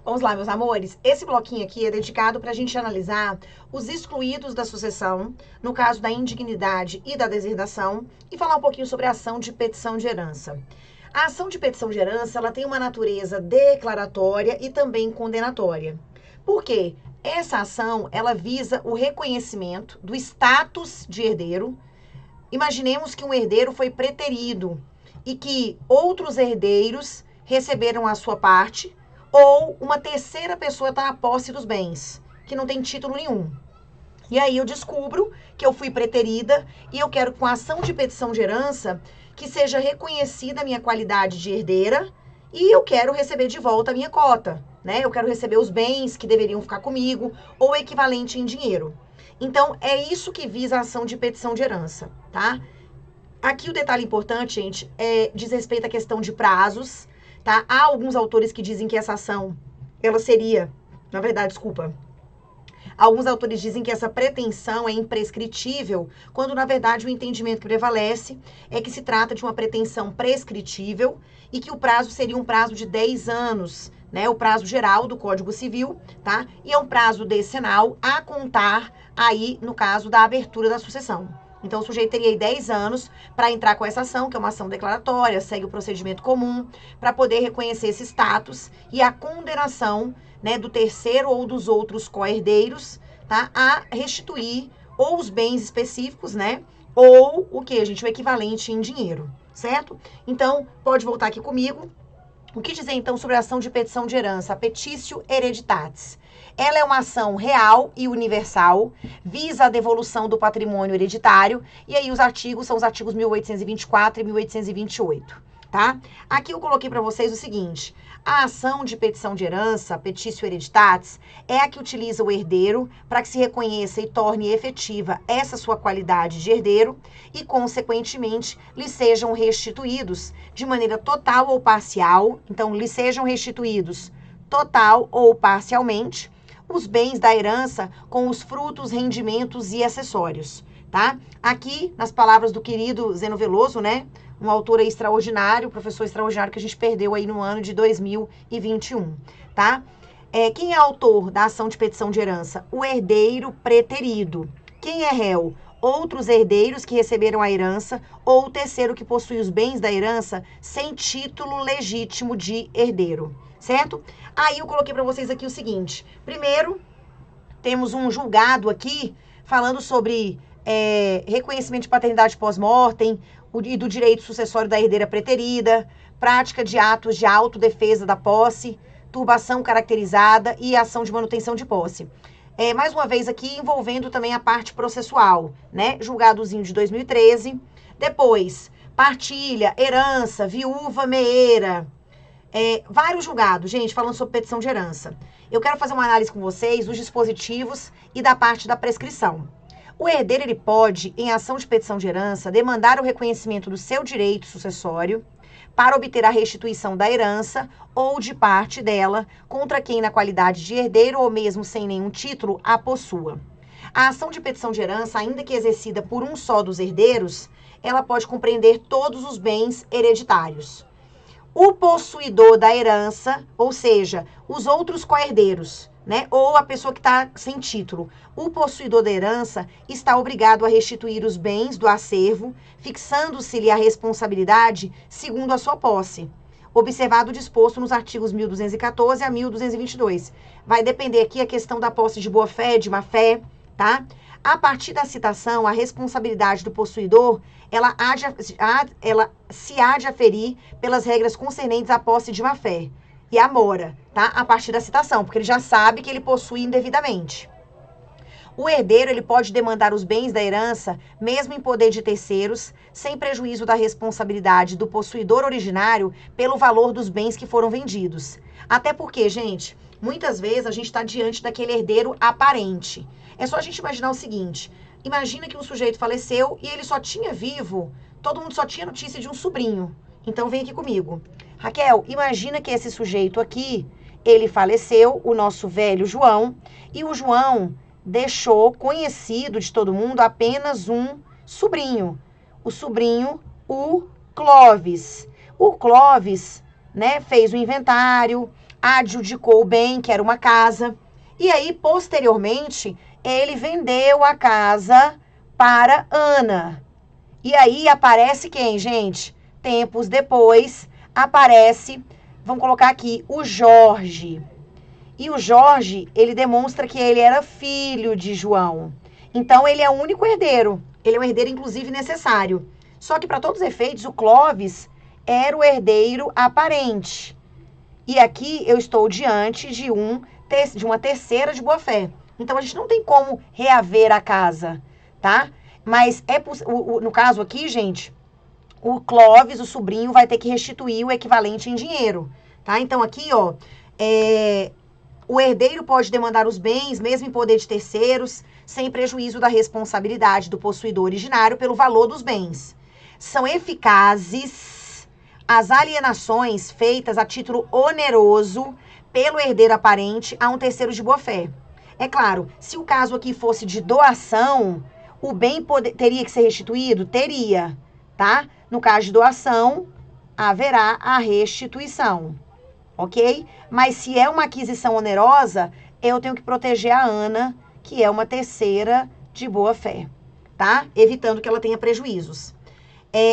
Vamos lá, meus amores. Esse bloquinho aqui é dedicado para a gente analisar os excluídos da sucessão, no caso da indignidade e da deserdação, e falar um pouquinho sobre a ação de petição de herança. A ação de petição de herança, ela tem uma natureza declaratória e também condenatória. Por quê? Essa ação, ela visa o reconhecimento do status de herdeiro. Imaginemos que um herdeiro foi preterido e que outros herdeiros receberam a sua parte, ou uma terceira pessoa está na posse dos bens, que não tem título nenhum. E aí eu descubro que eu fui preterida e eu quero, com a ação de petição de herança, que seja reconhecida a minha qualidade de herdeira e eu quero receber de volta a minha cota, né? Eu quero receber os bens que deveriam ficar comigo ou o equivalente em dinheiro. Então, é isso que visa a ação de petição de herança, tá? Aqui o detalhe importante, gente, diz respeito à questão de prazos, tá? Há alguns autores que dizem que essa ação, ela seria, na verdade, desculpa. Alguns autores dizem que essa pretensão é imprescritível, quando, na verdade, o entendimento que prevalece é que se trata de uma pretensão prescritível e que o prazo seria um prazo de 10 anos, né? O prazo geral do Código Civil, tá? E é um prazo decenal a contar aí, no caso da abertura da sucessão. Então, o sujeito teria aí 10 anos para entrar com essa ação, que é uma ação declaratória, segue o procedimento comum, para poder reconhecer esse status e a condenação, né, do terceiro ou dos outros co-herdeiros, tá, a restituir ou os bens específicos, né, ou o que, gente? O equivalente em dinheiro, certo? Então, pode voltar aqui comigo. O que dizer, então, sobre a ação de petição de herança, a petitio hereditatis? Ela é uma ação real e universal, visa a devolução do patrimônio hereditário, e aí os artigos são os artigos 1824 e 1828, tá? Aqui eu coloquei para vocês o seguinte: a ação de petição de herança, petitio hereditatis, é a que utiliza o herdeiro para que se reconheça e torne efetiva essa sua qualidade de herdeiro e, consequentemente, lhe sejam restituídos de maneira total ou parcial, então, lhe sejam restituídos total ou parcialmente os bens da herança com os frutos, rendimentos e acessórios, tá? Aqui, nas palavras do querido Zeno Veloso, né? Um autor aí extraordinário, professor extraordinário que a gente perdeu aí no ano de 2021, tá? Quem é autor da ação de petição de herança? O herdeiro preterido. Quem é réu? Outros herdeiros que receberam a herança ou o terceiro que possui os bens da herança sem título legítimo de herdeiro, certo? Aí eu coloquei para vocês aqui o seguinte: primeiro, temos um julgado aqui falando sobre reconhecimento de paternidade pós-mortem e do direito sucessório da herdeira preterida, prática de atos de autodefesa da posse, turbação caracterizada e ação de manutenção de posse. Mais uma vez aqui envolvendo também a parte processual, né? Julgadozinho de 2013. Depois, partilha, herança, viúva, meeira. Vários julgados, gente, falando sobre petição de herança. Eu quero fazer uma análise com vocês dos dispositivos e da parte da prescrição. O herdeiro, ele pode, em ação de petição de herança, demandar o reconhecimento do seu direito sucessório para obter a restituição da herança ou de parte dela contra quem, na qualidade de herdeiro ou mesmo sem nenhum título, a possua. A ação de petição de herança, ainda que exercida por um só dos herdeiros, ela pode compreender todos os bens hereditários. O possuidor da herança, ou seja, os outros co-herdeiros, né, ou a pessoa que está sem título, o possuidor da herança está obrigado a restituir os bens do acervo, fixando-se-lhe a responsabilidade segundo a sua posse, observado o disposto nos artigos 1214 a 1222. Vai depender aqui a questão da posse de boa-fé, de má-fé, tá? A partir da citação, a responsabilidade do possuidor, ela se há de aferir pelas regras concernentes à posse de má-fé e à mora, tá? A partir da citação, porque ele já sabe que ele possui indevidamente. O herdeiro, ele pode demandar os bens da herança, mesmo em poder de terceiros, sem prejuízo da responsabilidade do possuidor originário pelo valor dos bens que foram vendidos. Até porque, gente, muitas vezes a gente está diante daquele herdeiro aparente. É só a gente imaginar o seguinte: imagina que um sujeito faleceu e ele só tinha vivo, todo mundo só tinha notícia de um sobrinho. Então vem aqui comigo. Raquel, imagina que esse sujeito aqui, ele faleceu, o nosso velho João, e o João deixou conhecido de todo mundo apenas um sobrinho. O sobrinho, o Clóvis. O Clóvis né, fez o inventário, adjudicou o bem, que era uma casa, e aí, posteriormente, ele vendeu a casa para Ana. E aí aparece quem, gente? Tempos depois, aparece, vamos colocar aqui, o Jorge. E o Jorge, ele demonstra que ele era filho de João. Então, ele é o único herdeiro. Ele é um herdeiro, inclusive, necessário. Só que, para todos os efeitos, o Clóvis era o herdeiro aparente. E aqui eu estou diante de uma terceira de boa-fé. Então, a gente não tem como reaver a casa, tá? Mas, no caso aqui, gente, o Clóvis, o sobrinho, vai ter que restituir o equivalente em dinheiro, tá? Então, aqui, ó, o herdeiro pode demandar os bens, mesmo em poder de terceiros, sem prejuízo da responsabilidade do possuidor originário pelo valor dos bens. São eficazes as alienações feitas a título oneroso pelo herdeiro aparente a um terceiro de boa-fé. É claro, se o caso aqui fosse de doação, o bem teria que ser restituído? Teria, tá? No caso de doação, haverá a restituição. Ok? Mas se é uma aquisição onerosa, eu tenho que proteger a Ana, que é uma terceira de boa-fé, tá? Evitando que ela tenha prejuízos.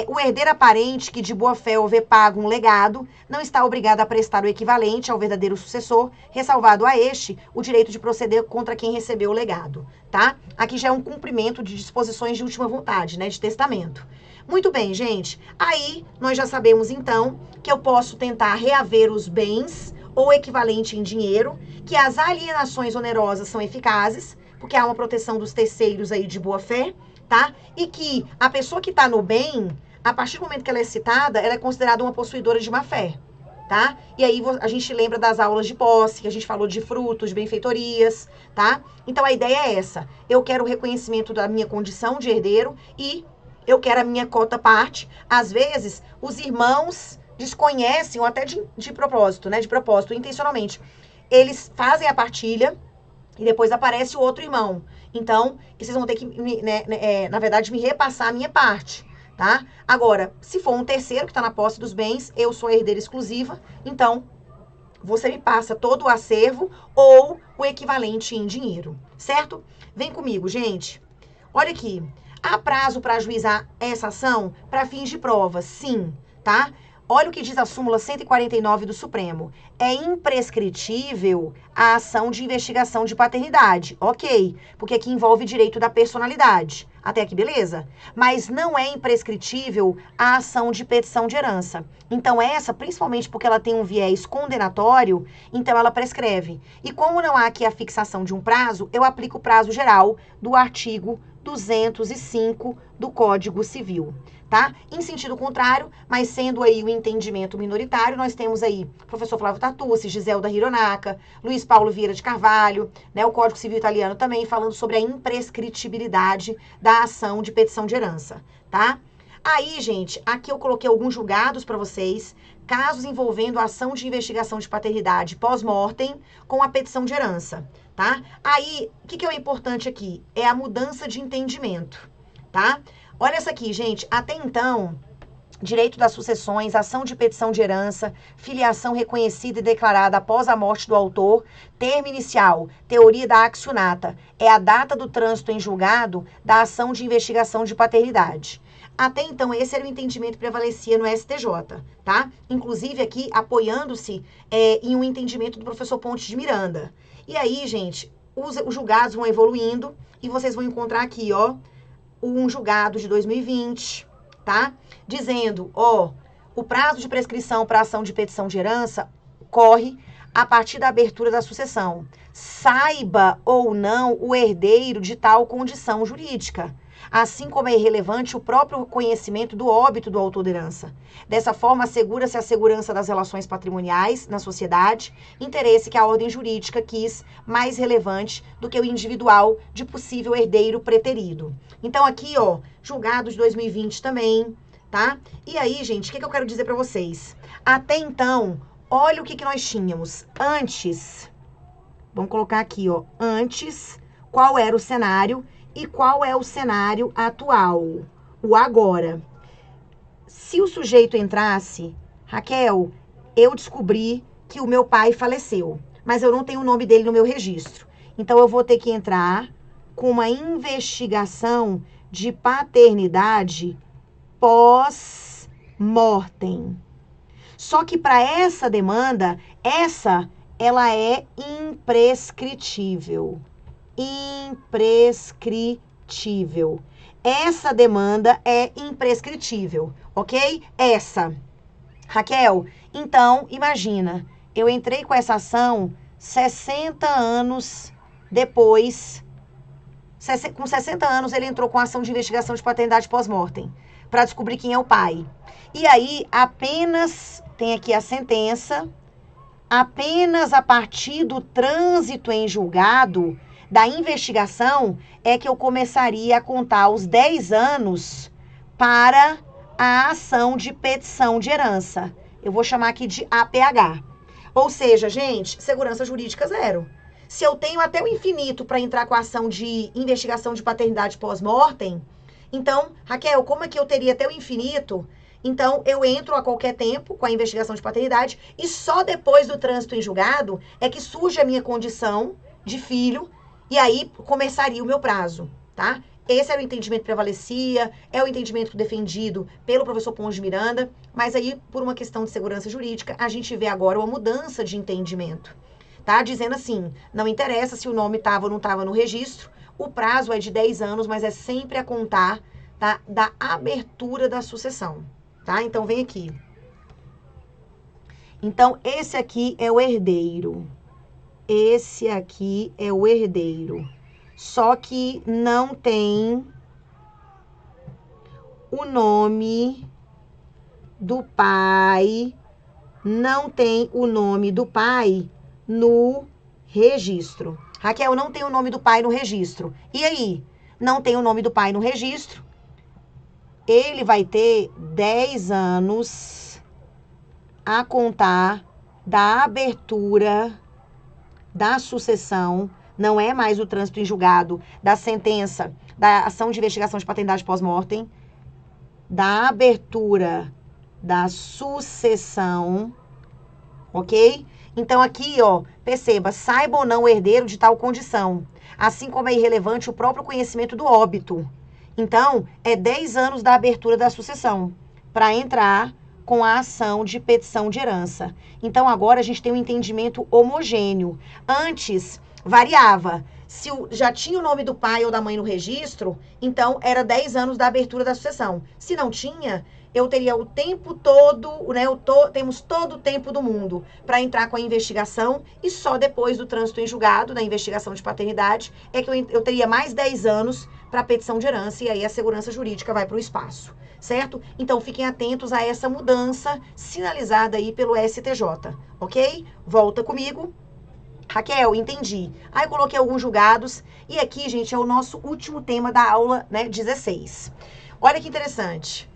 O herdeiro aparente que de boa-fé houver pago um legado, não está obrigado a prestar o equivalente ao verdadeiro sucessor, ressalvado a este o direito de proceder contra quem recebeu o legado, tá? Aqui já é um cumprimento de disposições de última vontade, né, de testamento. Muito bem, gente. Aí, nós já sabemos, então, que eu posso tentar reaver os bens ou equivalente em dinheiro, que as alienações onerosas são eficazes, porque há uma proteção dos terceiros aí de boa-fé, tá? E que a pessoa que está no bem, a partir do momento que ela é citada, ela é considerada uma possuidora de má-fé, tá? E aí a gente lembra das aulas de posse, que a gente falou de frutos, de benfeitorias, tá? Então, a ideia é essa. Eu quero o reconhecimento da minha condição de herdeiro e eu quero a minha cota parte. Às vezes, os irmãos desconhecem, ou até de propósito, né? De propósito, intencionalmente. Eles fazem a partilha e depois aparece o outro irmão. Então, vocês vão ter que, na verdade, me repassar a minha parte, tá? Agora, se for um terceiro que está na posse dos bens, eu sou a herdeira exclusiva, então você me passa todo o acervo ou o equivalente em dinheiro, certo? Vem comigo, gente. Olha aqui. Há prazo para ajuizar essa ação para fins de prova? Sim, tá? Olha o que diz a súmula 149 do Supremo. É imprescritível a ação de investigação de paternidade. Ok, porque aqui envolve direito da personalidade. Até aqui, beleza? Mas não é imprescritível a ação de petição de herança. Então, essa, principalmente porque ela tem um viés condenatório, então ela prescreve. E como não há aqui a fixação de um prazo, eu aplico o prazo geral do artigo 205 do Código Civil, tá? Em sentido contrário, mas sendo aí o entendimento minoritário, nós temos aí professor Flávio Tartucci, Giselda Hironaka, Luiz Paulo Vieira de Carvalho, né, o Código Civil italiano também falando sobre a imprescritibilidade da ação de petição de herança, tá? Aí, gente, aqui eu coloquei alguns julgados para vocês, casos envolvendo a ação de investigação de paternidade pós-mortem com a petição de herança, tá? Aí, o que é o importante aqui? É a mudança de entendimento, tá? Olha essa aqui, gente. Até então, direito das sucessões, ação de petição de herança, filiação reconhecida e declarada após a morte do autor, termo inicial, teoria da accionata, é a data do trânsito em julgado da ação de investigação de paternidade. Até então, esse era o entendimento que prevalecia no STJ, tá? Inclusive aqui, apoiando-se em um entendimento do professor Pontes de Miranda. E aí, gente, os julgados vão evoluindo e vocês vão encontrar aqui, ó, um julgado de 2020, tá? Dizendo, ó, o prazo de prescrição para ação de petição de herança corre a partir da abertura da sucessão. Saiba ou não o herdeiro de tal condição jurídica, assim como é irrelevante o próprio conhecimento do óbito do autor da herança. Dessa forma, assegura-se a segurança das relações patrimoniais na sociedade, interesse que a ordem jurídica quis mais relevante do que o individual de possível herdeiro preterido. Então, aqui, ó, julgado de 2020 também, tá? E aí, gente, o que eu quero dizer para vocês? Até então, olha o que nós tínhamos. Antes, vamos colocar aqui, ó, antes, qual era o cenário e qual é o cenário atual, o agora. Se o sujeito entrasse, Raquel, eu descobri que o meu pai faleceu, mas eu não tenho o nome dele no meu registro. Então, eu vou ter que entrar com uma investigação de paternidade pós-mortem. Só que para essa demanda, ela é imprescritível. Imprescritível. Essa demanda é imprescritível, ok? Essa. Raquel, então, imagina, eu entrei com essa ação 60 anos depois. Com 60 anos, ele entrou com a ação de investigação de paternidade pós-mortem, para descobrir quem é o pai. E aí, apenas, tem aqui a sentença, apenas a partir do trânsito em julgado da investigação é que eu começaria a contar os 10 anos para a ação de petição de herança. Eu vou chamar aqui de APH. Ou seja, gente, segurança jurídica zero. Se eu tenho até o infinito para entrar com a ação de investigação de paternidade pós-mortem, então, Raquel, como é que eu teria até o infinito? Então, eu entro a qualquer tempo com a investigação de paternidade e só depois do trânsito em julgado é que surge a minha condição de filho e aí começaria o meu prazo, tá? Esse era o entendimento que prevalecia, é o entendimento defendido pelo professor Pons de Miranda, mas aí, por uma questão de segurança jurídica, a gente vê agora uma mudança de entendimento, tá? Dizendo assim, não interessa se o nome estava ou não estava no registro, o prazo é de 10 anos, mas é sempre a contar, tá, da abertura da sucessão, tá? Então, vem aqui. Então, esse aqui é o herdeiro. Esse aqui é o herdeiro. Só que não tem o nome do pai, não tem o nome do pai no registro. Raquel, não tem o nome do pai no registro. E aí? Não tem o nome do pai no registro. Ele vai ter 10 anos a contar da abertura da sucessão, não é mais o trânsito em julgado, da sentença, da ação de investigação de paternidade pós-mortem, da abertura da sucessão, ok? Então, aqui, ó, perceba, saiba ou não o herdeiro de tal condição, assim como é irrelevante o próprio conhecimento do óbito. Então, é 10 anos da abertura da sucessão para entrar com a ação de petição de herança. Então, agora a gente tem um entendimento homogêneo. Antes, variava. Se já tinha o nome do pai ou da mãe no registro, então era 10 anos da abertura da sucessão. Se não tinha, eu teria o tempo todo, né? Temos todo o tempo do mundo para entrar com a investigação e só depois do trânsito em julgado, da investigação de paternidade, é que eu teria mais 10 anos para a petição de herança e aí a segurança jurídica vai para o espaço, certo? Então, fiquem atentos a essa mudança sinalizada aí pelo STJ, ok? Volta comigo. Raquel, entendi. Aí eu coloquei alguns julgados e aqui, gente, é o nosso último tema da aula, né, 16. Olha que interessante.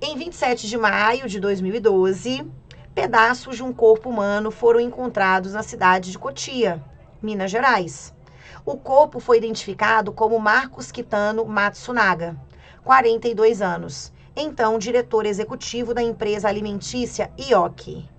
Em 27 de maio de 2012, pedaços de um corpo humano foram encontrados na cidade de Cotia, Minas Gerais. O corpo foi identificado como Marcos Kitano Matsunaga, 42 anos, então diretor executivo da empresa alimentícia Ioki.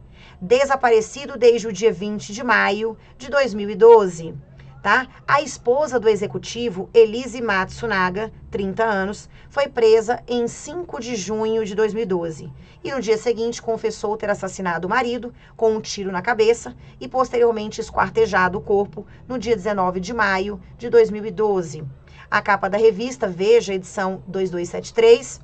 Desaparecido desde o dia 20 de maio de 2012. Tá? A esposa do executivo, Elise Matsunaga, 30 anos, foi presa em 5 de junho de 2012 e no dia seguinte confessou ter assassinado o marido com um tiro na cabeça e posteriormente esquartejado o corpo no dia 19 de maio de 2012. A capa da revista Veja, edição 2273,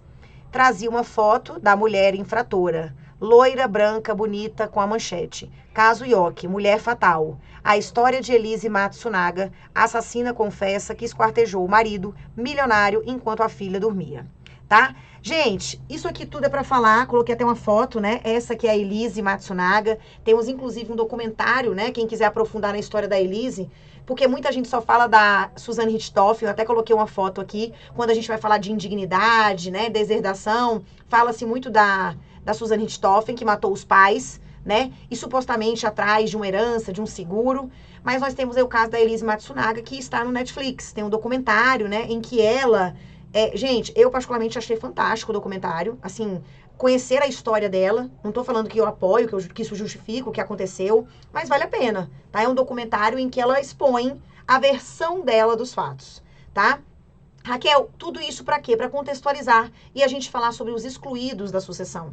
trazia uma foto da mulher infratora, loira, branca, bonita, com a manchete: Caso Ioki, mulher fatal. A história de Elise Matsunaga, assassina confessa que esquartejou o marido, milionário, enquanto a filha dormia. Tá? Gente, isso aqui tudo é para falar, coloquei até uma foto, né? Essa aqui é a Elise Matsunaga. Temos, inclusive, um documentário, né? Quem quiser aprofundar na história da Elise, porque muita gente só fala da Suzane Richthofen, eu até coloquei uma foto aqui, quando a gente vai falar de indignidade, né? Deserdação, fala-se muito da Suzane Richthofen, que matou os pais, né? E supostamente atrás de uma herança, de um seguro. Mas nós temos aí o caso da Elise Matsunaga, que está no Netflix. Tem um documentário, né? Em que ela... gente, eu particularmente achei fantástico o documentário. Assim, conhecer a história dela. Não tô falando que eu apoio, que isso justifica o que aconteceu, mas vale a pena, tá? É um documentário em que ela expõe a versão dela dos fatos, tá? Raquel, tudo isso para quê? Para contextualizar e a gente falar sobre os excluídos da sucessão.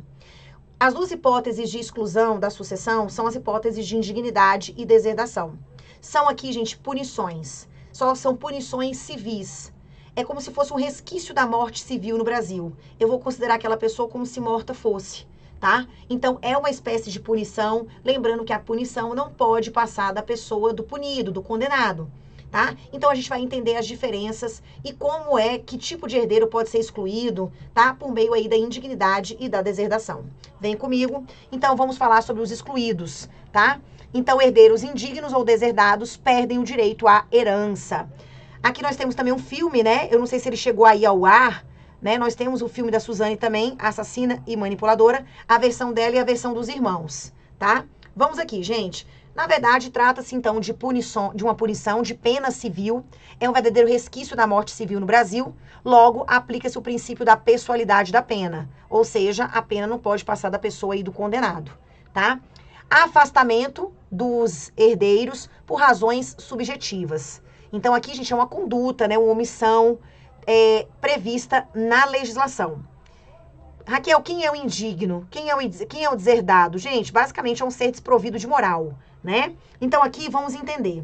As duas hipóteses de exclusão da sucessão são as hipóteses de indignidade e deserdação. São aqui, gente, punições. Só são punições civis. É como se fosse um resquício da morte civil no Brasil. Eu vou considerar aquela pessoa como se morta fosse, tá? Então, é uma espécie de punição, lembrando que a punição não pode passar da pessoa do punido, do condenado. Tá? Então a gente vai entender as diferenças e como é, que tipo de herdeiro pode ser excluído, tá? Por meio aí da indignidade e da deserdação. Vem comigo. Então vamos falar sobre os excluídos, tá? Então herdeiros indignos ou deserdados perdem o direito à herança. Aqui nós temos também um filme, né? Eu não sei se ele chegou aí ao ar, né? Nós temos o filme da Suzane também, Assassina e Manipuladora, a versão dela e a versão dos irmãos, tá? Vamos aqui, gente. Na verdade, trata-se, então, de uma punição de pena civil. É um verdadeiro resquício da morte civil no Brasil. Logo, aplica-se o princípio da pessoalidade da pena. Ou seja, a pena não pode passar da pessoa e do condenado, tá? Afastamento dos herdeiros por razões subjetivas. Então, aqui, gente, é uma conduta, né? Uma omissão prevista na legislação. Raquel, quem é o indigno? Quem é o deserdado? Gente, basicamente é um ser desprovido de moral, né? Então aqui vamos entender.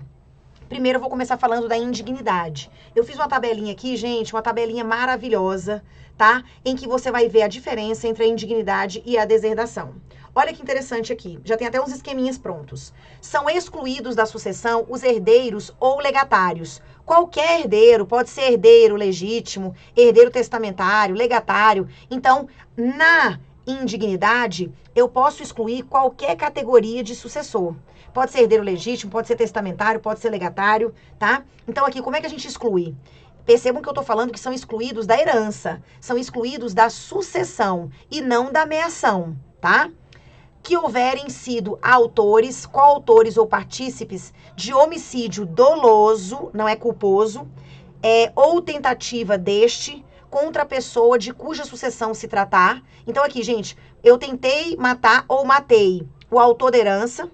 Primeiro eu vou começar falando da indignidade. Eu fiz uma tabelinha aqui, gente, uma tabelinha maravilhosa, tá? Em que você vai ver a diferença entre a indignidade e a deserdação. Olha que interessante aqui, já tem até uns esqueminhas prontos. São excluídos da sucessão os herdeiros ou legatários. Qualquer herdeiro, pode ser herdeiro legítimo, herdeiro testamentário, legatário. Então, na indignidade, eu posso excluir qualquer categoria de sucessor. Pode ser herdeiro legítimo, pode ser testamentário, pode ser legatário, tá? Então, aqui, como é que a gente exclui? Percebam que eu tô falando que são excluídos da herança, são excluídos da sucessão e não da meação, tá? Que houverem sido autores, coautores ou partícipes de homicídio doloso, não é culposo, ou tentativa deste contra a pessoa de cuja sucessão se tratar. Então aqui, gente, eu tentei matar ou matei o autor da herança,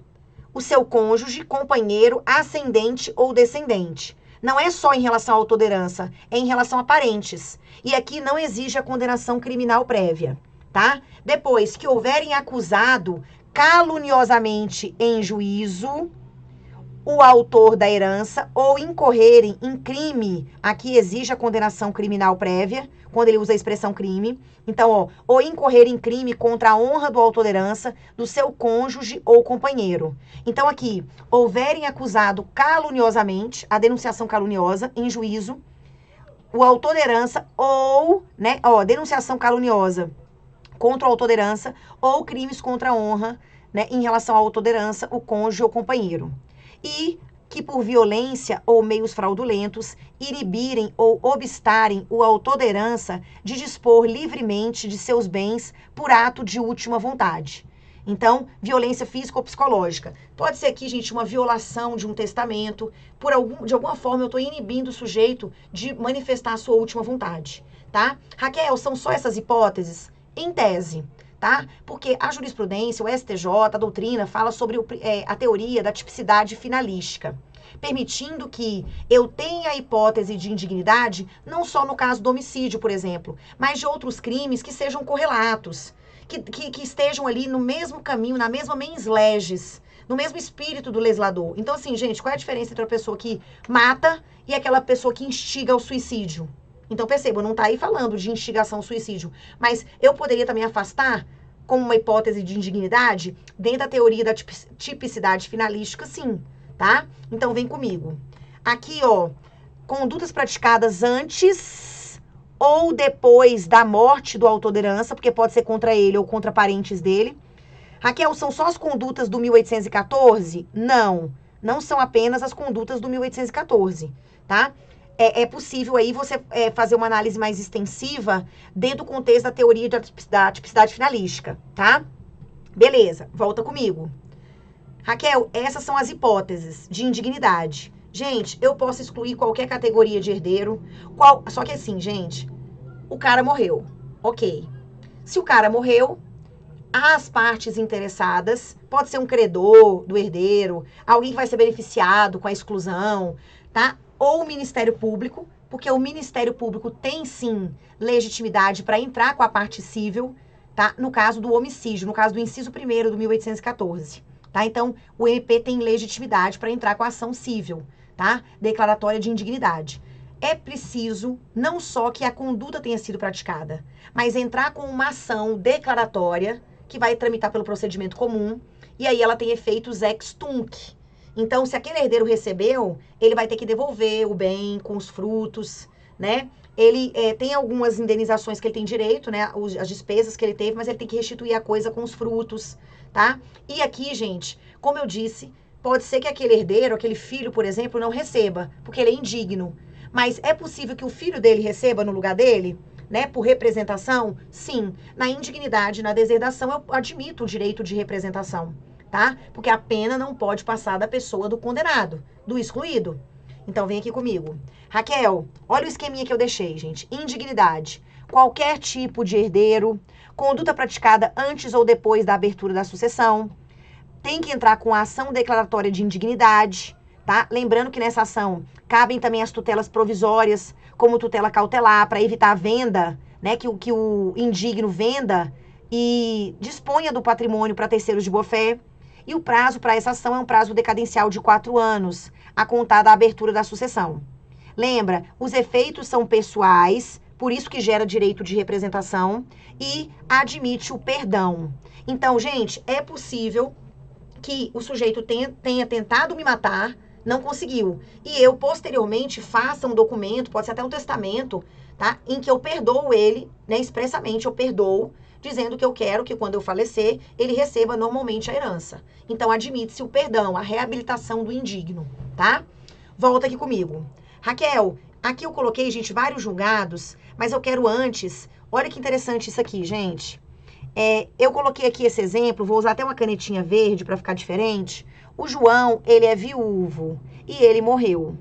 o seu cônjuge, companheiro, ascendente ou descendente. Não é só em relação ao autor da herança, é em relação a parentes. E aqui não exige a condenação criminal prévia, tá? Depois, que houverem acusado caluniosamente em juízo o autor da herança ou incorrerem em crime, aqui exige a condenação criminal prévia, quando ele usa a expressão crime. Então, ó, ou incorrer em crime contra a honra do autor da herança, do seu cônjuge ou companheiro. Então, aqui, houverem acusado caluniosamente, a denunciação caluniosa, em juízo, o autor da herança ou, né, ó, denunciação caluniosa contra o autor da herança ou crimes contra a honra, né, em relação ao autor da herança, o cônjuge ou companheiro. E que por violência ou meios fraudulentos inibirem ou obstarem o autor da herança de dispor livremente de seus bens por ato de última vontade. Então, violência física ou psicológica. Pode ser aqui, gente, uma violação de um testamento. De alguma forma, eu estou inibindo o sujeito de manifestar a sua última vontade, tá? Raquel, são só essas hipóteses? Em tese, tá? Porque a jurisprudência, o STJ, a doutrina, fala sobre a teoria da tipicidade finalística, permitindo que eu tenha a hipótese de indignidade, não só no caso do homicídio, por exemplo, mas de outros crimes que sejam correlatos, que estejam ali no mesmo caminho, na mesma mens legis, no mesmo espírito do legislador. Então, assim, gente, qual é a diferença entre a pessoa que mata e aquela pessoa que instiga ao suicídio? Então, perceba, não está aí falando de instigação ao suicídio, mas eu poderia também afastar como uma hipótese de indignidade dentro da teoria da tipicidade finalística, sim, tá? Então, vem comigo. Aqui, ó, condutas praticadas antes ou depois da morte do autor da herança, porque pode ser contra ele ou contra parentes dele. Raquel, são só as condutas do 1814? Não, não são apenas as condutas do 1814, tá? É possível aí você fazer uma análise mais extensiva dentro do contexto da teoria da tipicidade finalística, tá? Beleza, volta comigo. Raquel, essas são as hipóteses de indignidade. Gente, eu posso excluir qualquer categoria de herdeiro. Só que assim, gente, o cara morreu, ok. Se o cara morreu, as partes interessadas, pode ser um credor do herdeiro, alguém que vai ser beneficiado com a exclusão, tá? Ou o Ministério Público, porque o Ministério Público tem sim legitimidade para entrar com a parte civil, tá? No caso do homicídio, no caso do inciso 1º do 1814, tá? Então, o MP tem legitimidade para entrar com a ação civil, tá? Declaratória de indignidade. É preciso não só que a conduta tenha sido praticada, mas entrar com uma ação declaratória que vai tramitar pelo procedimento comum, e aí ela tem efeitos ex tunc. Então, se aquele herdeiro recebeu, ele vai ter que devolver o bem com os frutos, né? Ele tem algumas indenizações que ele tem direito, né? As despesas que ele teve, mas ele tem que restituir a coisa com os frutos, tá? E aqui, gente, como eu disse, pode ser que aquele herdeiro, aquele filho, por exemplo, não receba, porque ele é indigno. Mas é possível que o filho dele receba no lugar dele, né? Por representação? Sim. Na indignidade, na deserdação, eu admito o direito de representação, tá? Porque a pena não pode passar da pessoa do condenado, do excluído. Então, vem aqui comigo. Raquel, olha o esqueminha que eu deixei, gente. Indignidade. Qualquer tipo de herdeiro, conduta praticada antes ou depois da abertura da sucessão, tem que entrar com a ação declaratória de indignidade, tá? Lembrando que nessa ação cabem também as tutelas provisórias, como tutela cautelar, para evitar a venda, né? Que o indigno venda e disponha do patrimônio para terceiros de boa-fé. E o prazo para essa ação é um prazo decadencial de 4 anos, a contar da abertura da sucessão. Lembra, os efeitos são pessoais, por isso que gera direito de representação, e admite o perdão. Então, gente, é possível que o sujeito tenha tentado me matar, não conseguiu. E eu, posteriormente, faça um documento, pode ser até um testamento, tá? Em que eu perdoo ele, né? Expressamente eu perdoo, dizendo que eu quero que quando eu falecer, ele receba normalmente a herança. Então, admite-se o perdão, a reabilitação do indigno, tá? Volta aqui comigo. Raquel, aqui eu coloquei, gente, vários julgados, mas eu quero antes... Olha que interessante isso aqui, gente. Eu coloquei aqui esse exemplo, vou usar até uma canetinha verde para ficar diferente. O João, ele é viúvo e ele morreu,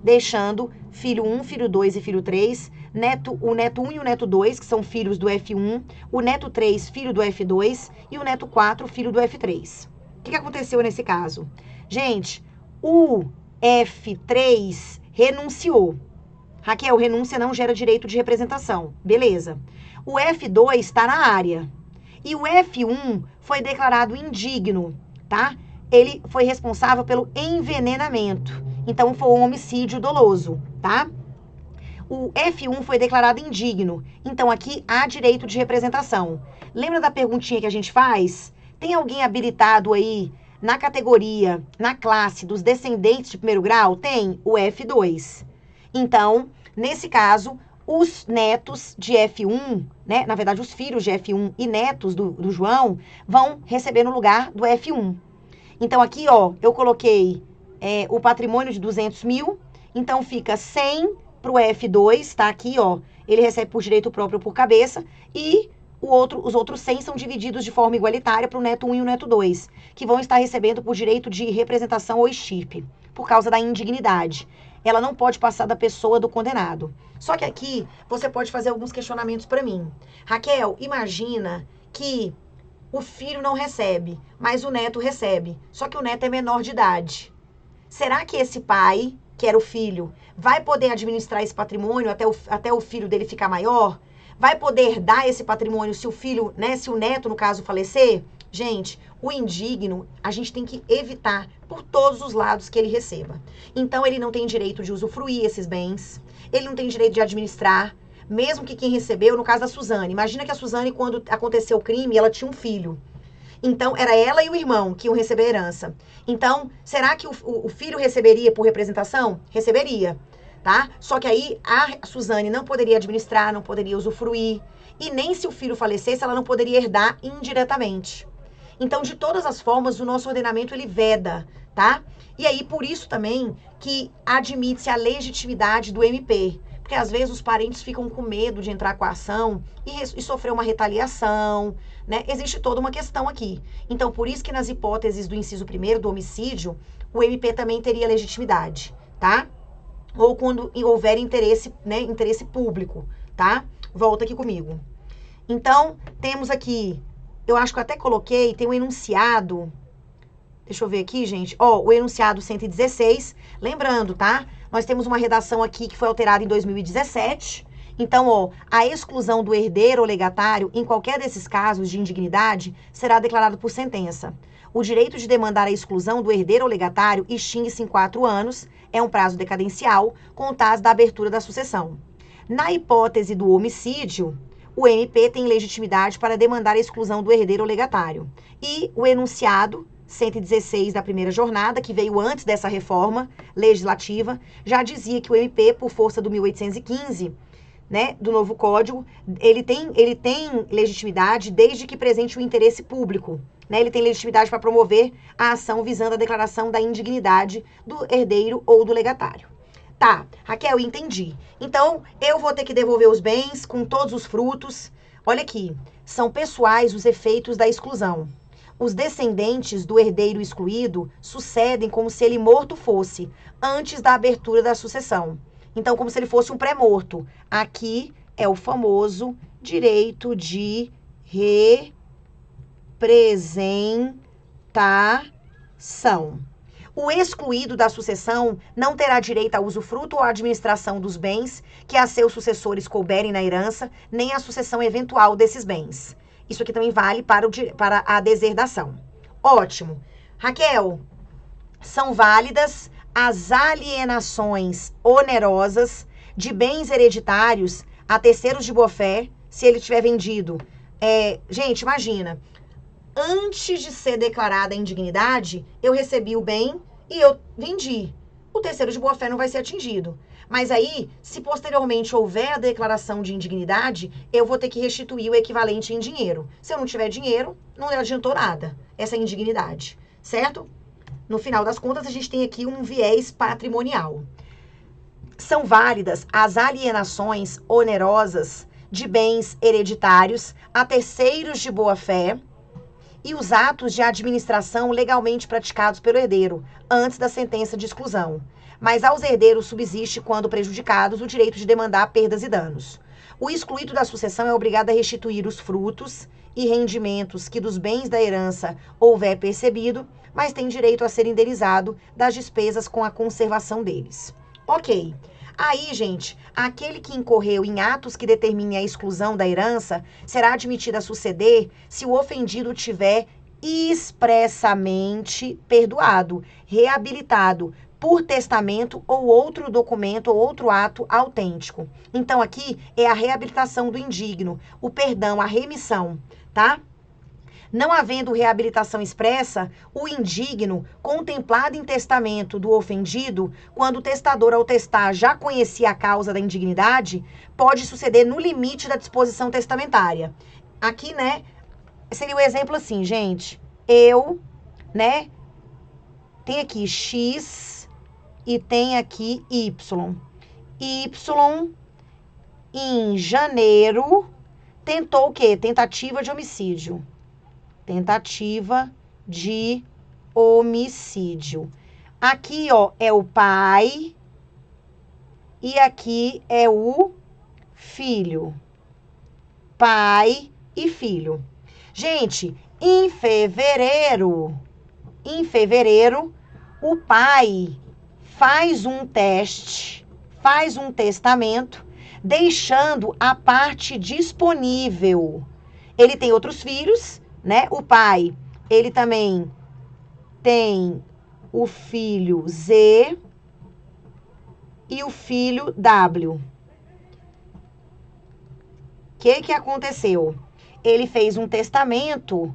deixando filho 1, filho 2 e filho 3, o neto 1 e o neto 2, que são filhos do F1, o neto 3, filho do F2 e o neto 4, filho do F3. O que aconteceu nesse caso? Gente, o F3 renunciou. Raquel, renúncia não gera direito de representação. Beleza. O F2 está na área. E o F1 foi declarado indigno, tá? Ele foi responsável pelo envenenamento. Então, foi um homicídio doloso, tá? O F1 foi declarado indigno. Então, aqui há direito de representação. Lembra da perguntinha que a gente faz? Tem alguém habilitado aí na categoria, na classe dos descendentes de primeiro grau? Tem o F2. Então, nesse caso, os netos de F1, né? Na verdade, os filhos de F1 e netos do João vão receber no lugar do F1. Então, aqui, ó, eu coloquei o patrimônio de 200 mil. Então, fica 100 para o F2, tá aqui, ó. Ele recebe por direito próprio por cabeça. E os outros 100 são divididos de forma igualitária para o neto 1 e o neto 2, que vão estar recebendo por direito de representação ou estirpe, por causa da indignidade. Ela não pode passar da pessoa do condenado. Só que aqui, você pode fazer alguns questionamentos para mim. Raquel, imagina que o filho não recebe, mas o neto recebe. Só que o neto é menor de idade. Será que esse pai, que era o filho, vai poder administrar esse patrimônio até o filho dele ficar maior? Vai poder dar esse patrimônio se o filho, né, se o neto, no caso, falecer? Gente, o indigno, a gente tem que evitar por todos os lados que ele receba. Então, ele não tem direito de usufruir esses bens, ele não tem direito de administrar, mesmo que quem recebeu, no caso da Suzane. Imagina que a Suzane, quando aconteceu o crime, ela tinha um filho. Então, era ela e o irmão que iam receber a herança. Então, será que o filho receberia por representação? Receberia, tá? Só que aí, a Suzane não poderia administrar, não poderia usufruir. E nem se o filho falecesse, ela não poderia herdar indiretamente. Então, de todas as formas, o nosso ordenamento, ele veda, tá? E aí, por isso também, que admite-se a legitimidade do MP. Porque, às vezes, os parentes ficam com medo de entrar com a ação e sofrer uma retaliação, né? Existe toda uma questão aqui. Então, por isso que nas hipóteses do inciso 1º, do homicídio, o MP também teria legitimidade, tá? Ou quando houver interesse, né, interesse público, tá? Volta aqui comigo. Então, temos aqui, eu acho que eu até coloquei, tem um enunciado. Deixa eu ver aqui, gente. Ó, o enunciado 116. Lembrando, tá? Nós temos uma redação aqui que foi alterada em 2017. Então, ó, a exclusão do herdeiro ou legatário, em qualquer desses casos de indignidade, será declarado por sentença. O direito de demandar a exclusão do herdeiro ou legatário extingue-se em 4 anos, é um prazo decadencial, contados da abertura da sucessão. Na hipótese do homicídio, o MP tem legitimidade para demandar a exclusão do herdeiro ou legatário. E o enunciado 116 da primeira jornada, que veio antes dessa reforma legislativa, já dizia que o MP, por força do 1815, né, do novo Código, ele tem legitimidade desde que presente o interesse público. Né, ele tem legitimidade para promover a ação visando a declaração da indignidade do herdeiro ou do legatário. Tá, Raquel, entendi. Então, eu vou ter que devolver os bens com todos os frutos. Olha aqui, são pessoais os efeitos da exclusão. Os descendentes do herdeiro excluído sucedem como se ele morto fosse, antes da abertura da sucessão. Então, como se ele fosse um pré-morto. Aqui é o famoso direito de representação. O excluído da sucessão não terá direito a usufruto ou à administração dos bens que a seus sucessores couberem na herança, nem à sucessão eventual desses bens. Isso aqui também vale para a deserdação. Ótimo. Raquel, são válidas as alienações onerosas de bens hereditários a terceiros de boa-fé, se ele tiver vendido. Gente, imagina, antes de ser declarada a indignidade, eu recebi o bem e eu vendi. O terceiro de boa-fé não vai ser atingido. Mas aí, se posteriormente houver a declaração de indignidade, eu vou ter que restituir o equivalente em dinheiro. Se eu não tiver dinheiro, não adiantou nada essa indignidade, certo? No final das contas, a gente tem aqui um viés patrimonial. São válidas as alienações onerosas de bens hereditários a terceiros de boa-fé e os atos de administração legalmente praticados pelo herdeiro, antes da sentença de exclusão. Mas aos herdeiros subsiste, quando prejudicados, o direito de demandar perdas e danos. O excluído da sucessão é obrigado a restituir os frutos e rendimentos que dos bens da herança houver percebido, mas tem direito a ser indenizado das despesas com a conservação deles. Ok. Aí, gente, aquele que incorreu em atos que determinem a exclusão da herança será admitido a suceder se o ofendido tiver expressamente perdoado, reabilitado por testamento ou outro documento ou outro ato autêntico. Então, aqui é a reabilitação do indigno, o perdão, a remissão, tá? Não havendo reabilitação expressa, o indigno, contemplado em testamento do ofendido, quando o testador ao testar já conhecia a causa da indignidade, pode suceder no limite da disposição testamentária. Aqui, né, seria o exemplo assim, gente, eu, né, tem aqui X e tem aqui Y. Y, em janeiro, tentou o quê? Tentativa de homicídio. Tentativa de homicídio. Aqui, ó, é o pai e aqui é o filho. Pai e filho. Gente, em fevereiro, o pai faz um teste, faz um testamento, deixando a parte disponível. Ele tem outros filhos, né? O pai, ele também tem o filho Z e o filho W. O que aconteceu? Ele fez um testamento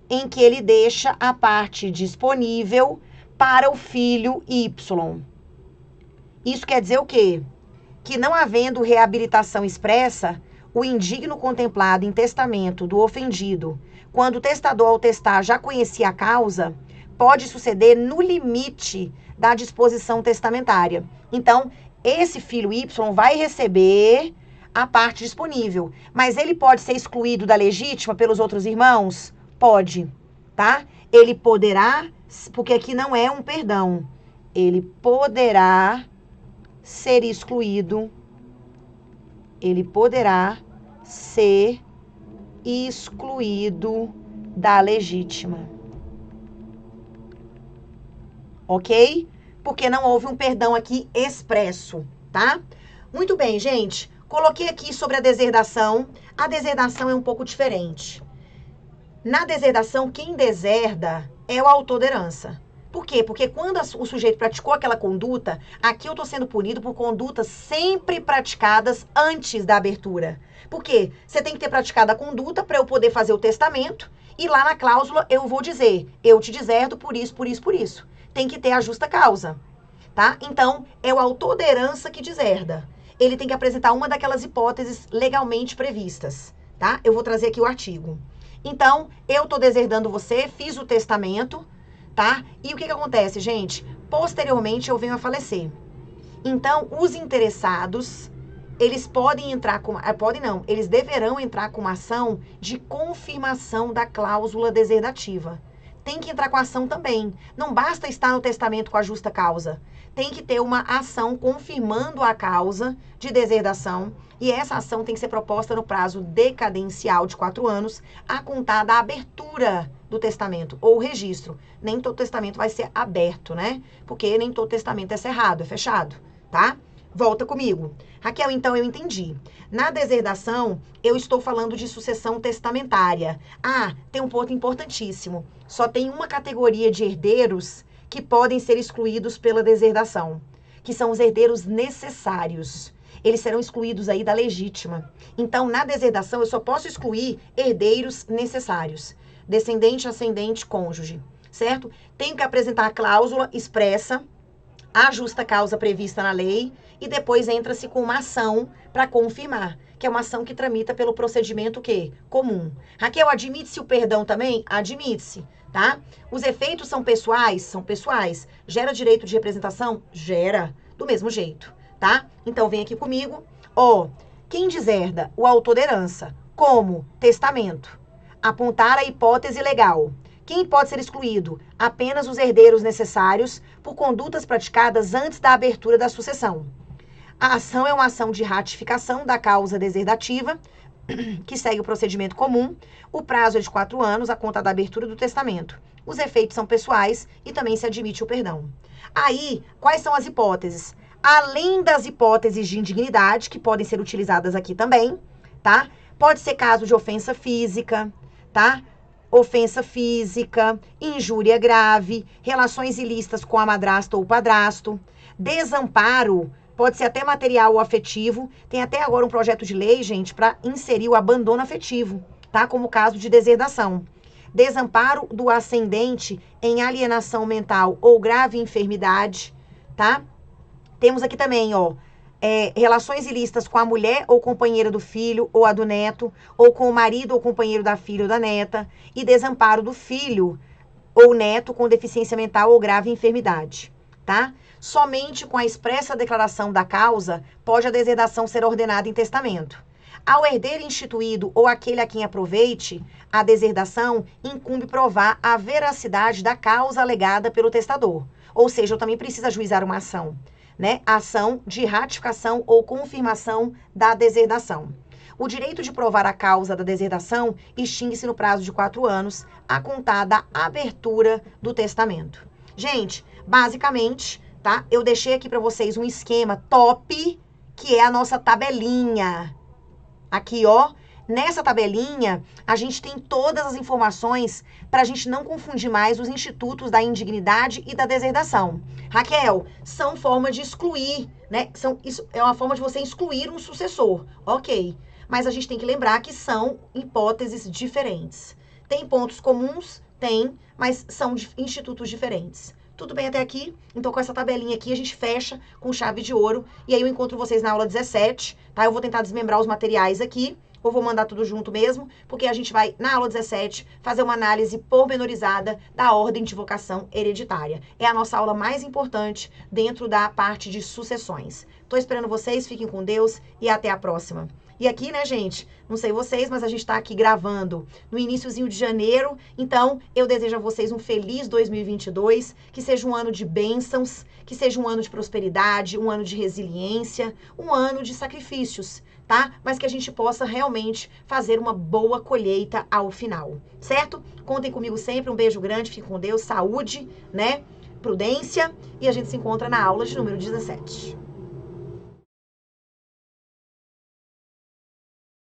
em que ele deixa a parte disponível para o filho Y. Isso quer dizer o quê? Que não havendo reabilitação expressa, o indigno contemplado em testamento do ofendido, quando o testador ao testar já conhecia a causa, pode suceder no limite da disposição testamentária. Então, esse filho Y vai receber a parte disponível, mas ele pode ser excluído da legítima pelos outros irmãos? Pode, tá? Ele poderá, porque aqui não é um perdão, ele poderá ser excluído, ele poderá ser excluído da legítima. Ok? Porque não houve um perdão aqui expresso, tá? Muito bem, gente. Coloquei aqui sobre a deserdação. A deserdação é um pouco diferente. Na deserdação, quem deserda é o autor da herança. Por quê? Porque quando o sujeito praticou aquela conduta, aqui eu estou sendo punido por condutas sempre praticadas antes da abertura. Por quê? Você tem que ter praticado a conduta para eu poder fazer o testamento e lá na cláusula eu vou dizer, eu te deserdo por isso, por isso, por isso. Tem que ter a justa causa, tá? Então, é o autor da herança que deserda. Ele tem que apresentar uma daquelas hipóteses legalmente previstas, tá? Eu vou trazer aqui o artigo. Então, eu tô deserdando você, fiz o testamento, tá? E o que acontece, gente? Posteriormente, eu venho a falecer. Então, os interessados, eles podem entrar com... Podem não, eles deverão entrar com uma ação de confirmação da cláusula deserdativa. Tem que entrar com a ação também. Não basta estar no testamento com a justa causa. Tem que ter uma ação confirmando a causa de deserdação. E essa ação tem que ser proposta no prazo decadencial de 4 anos, a contar da abertura do testamento ou registro. Nem todo testamento vai ser aberto, né? Porque nem todo testamento é cerrado, é fechado, tá? Volta comigo. Raquel, então eu entendi. Na deserdação, eu estou falando de sucessão testamentária. Ah, tem um ponto importantíssimo. Só tem uma categoria de herdeiros que podem ser excluídos pela deserdação, que são os herdeiros necessários. Eles serão excluídos aí da legítima. Então, na deserdação, eu só posso excluir herdeiros necessários. Descendente, ascendente, cônjuge, certo? Tenho que apresentar a cláusula expressa, a justa causa prevista na lei, e depois entra-se com uma ação para confirmar, que é uma ação que tramita pelo procedimento quê? Comum. Raquel, admite-se o perdão também? Admite-se, tá? Os efeitos são pessoais? São pessoais. Gera direito de representação? Gera, do mesmo jeito, tá? Então, vem aqui comigo. Ó, quem deserda? O autor da herança. Como? Testamento. Apontar a hipótese legal. Quem pode ser excluído? Apenas os herdeiros necessários por condutas praticadas antes da abertura da sucessão. A ação é uma ação de ratificação da causa deserdativa, que segue o procedimento comum. O prazo é de 4 anos, a conta da abertura do testamento. Os efeitos são pessoais e também se admite o perdão. Aí, quais são as hipóteses? Além das hipóteses de indignidade, que podem ser utilizadas aqui também, tá? Pode ser caso de ofensa física, tá? Ofensa física, injúria grave, relações ilícitas com a madrasta ou padrasto, desamparo, pode ser até material ou afetivo. Tem até agora um projeto de lei, gente, para inserir o abandono afetivo, tá? Como caso de deserdação. Desamparo do ascendente em alienação mental ou grave enfermidade, tá? Temos aqui também, ó, relações ilícitas com a mulher ou companheira do filho ou a do neto, ou com o marido ou companheiro da filha ou da neta, e desamparo do filho ou neto com deficiência mental ou grave enfermidade, tá? Somente com a expressa declaração da causa pode a deserdação ser ordenada em testamento. Ao herdeiro instituído ou aquele a quem aproveite a deserdação, incumbe provar a veracidade da causa alegada pelo testador. Ou seja, eu também preciso ajuizar uma ação, né? Ação de ratificação ou confirmação da deserdação. O direito de provar a causa da deserdação extingue-se no prazo de 4 anos, a contar da abertura do testamento. Gente, basicamente, tá? Eu deixei aqui para vocês um esquema top, que é a nossa tabelinha. Aqui, ó, nessa tabelinha, a gente tem todas as informações para a gente não confundir mais os institutos da indignidade e da deserdação. Raquel, são formas de excluir, né? Isso é uma forma de você excluir um sucessor, ok. Mas a gente tem que lembrar que são hipóteses diferentes. Tem pontos comuns? Tem, mas são institutos diferentes. Tudo bem até aqui? Então, com essa tabelinha aqui, a gente fecha com chave de ouro. E aí eu encontro vocês na aula 17, tá? Eu vou tentar desmembrar os materiais aqui, ou vou mandar tudo junto mesmo, porque a gente vai, na aula 17, fazer uma análise pormenorizada da ordem de vocação hereditária. É a nossa aula mais importante dentro da parte de sucessões. Tô esperando vocês, fiquem com Deus e até a próxima. E aqui, né, gente, não sei vocês, mas a gente tá aqui gravando no iniciozinho de janeiro. Então, eu desejo a vocês um feliz 2022, que seja um ano de bênçãos, que seja um ano de prosperidade, um ano de resiliência, um ano de sacrifícios, tá? Mas que a gente possa realmente fazer uma boa colheita ao final, certo? Contem comigo sempre, um beijo grande, fique com Deus, saúde, né? Prudência, e a gente se encontra na aula de número 17.